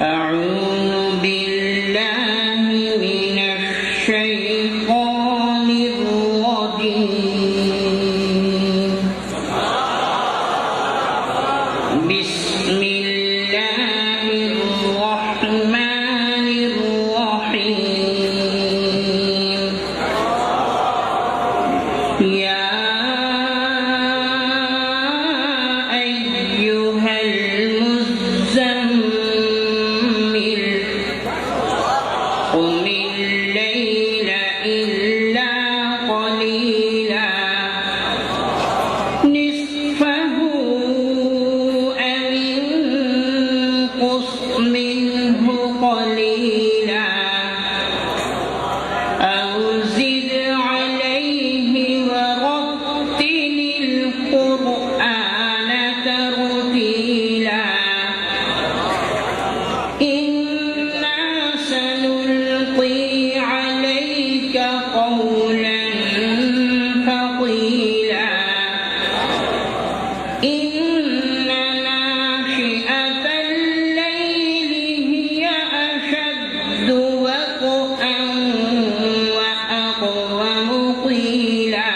أعوذ بالله من الشيطان الرجيم. بسم الله الرحمن الرحيم. يا أيها المزمل قم الليل إلا قليلا نصفه أو انقص منه قليلا أو زد عليه ورتل القرآن ترتيلا إنا سنلقي عليك قولا ثقيلا إن ناشئة الليل هي أشد وطئا وأقوم قيلا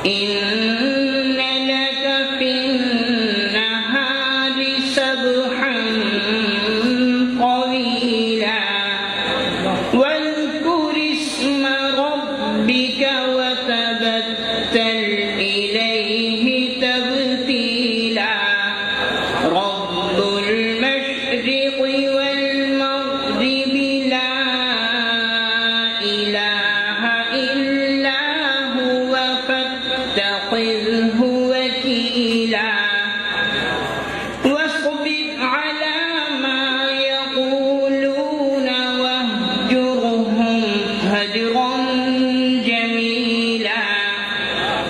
إن لك في النهار سبحا طويلا واذكر اسم ربك وتبتل إليه تبتيلا رب المشرق والمغرب لا إله إلا هو فاتخذه وكيلا واصبر على ما يقولون واهجرهم هجرا جميلا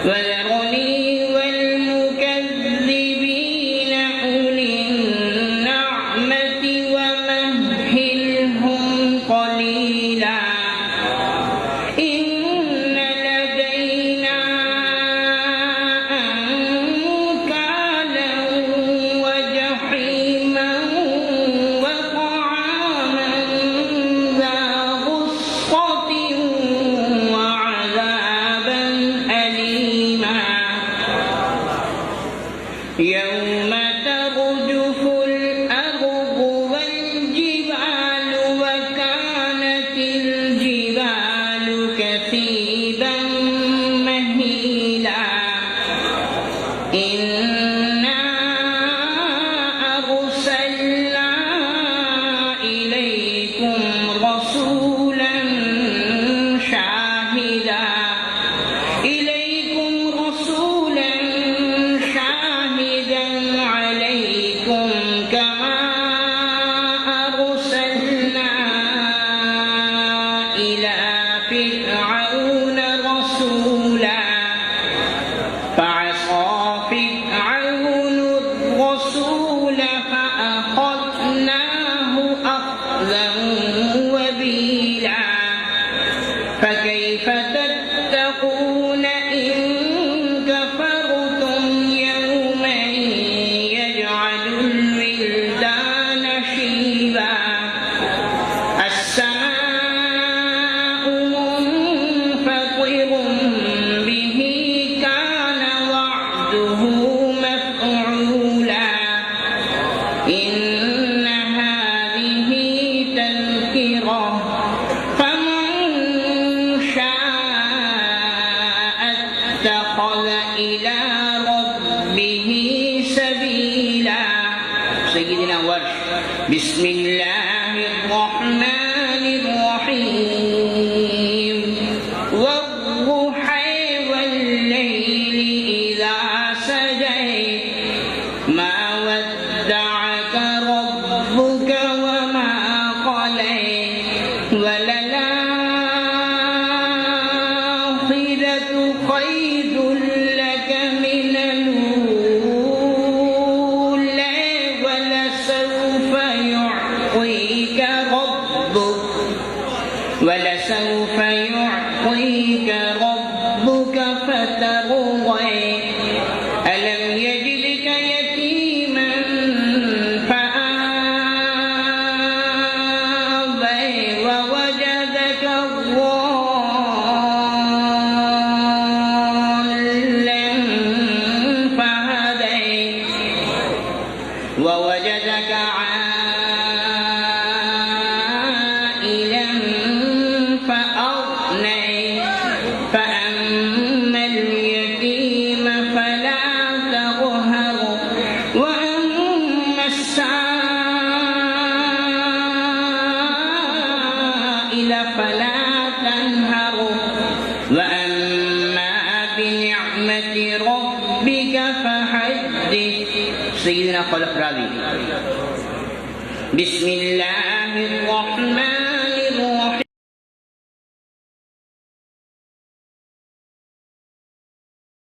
وذرني والمكذبين أولي النعمة ومهلهم قليلا إن لدينا أنكالا وجحيما وطعاما ذا غصة وعذابا أليما يوم ترجف الأرض والجبال وكانت الجبال كثيبا مهيلا إنا أرسلنا إليكم رسولا شاهدا عليكم كما أرسلنا إلى فرعون رسولا فعصى فرعون الرسول فأخذناه أخذا وبيلا فكيف تتقون إن كفرتم يوما يجعل الولدان شيبا السماء منفطر به كان وعده مفعولا إن هذه تذكرة فمن شاء اتخذ إلى ربه سبيلا سيدنا ورش بسم الله الرحمن الرحيم والضحى والليل إذا سجى ما ودعك ربك وما قلى وللآخرة خير لك من الأولى ولسوف يعطيك ربك ووجدك عائلا فأغنى فأما اليتيم فلا تقهر وأما السائل فلا تنهر وأما بنعمة ربك فحدث. سيدنا خلق راوي. بسم الله الرحمن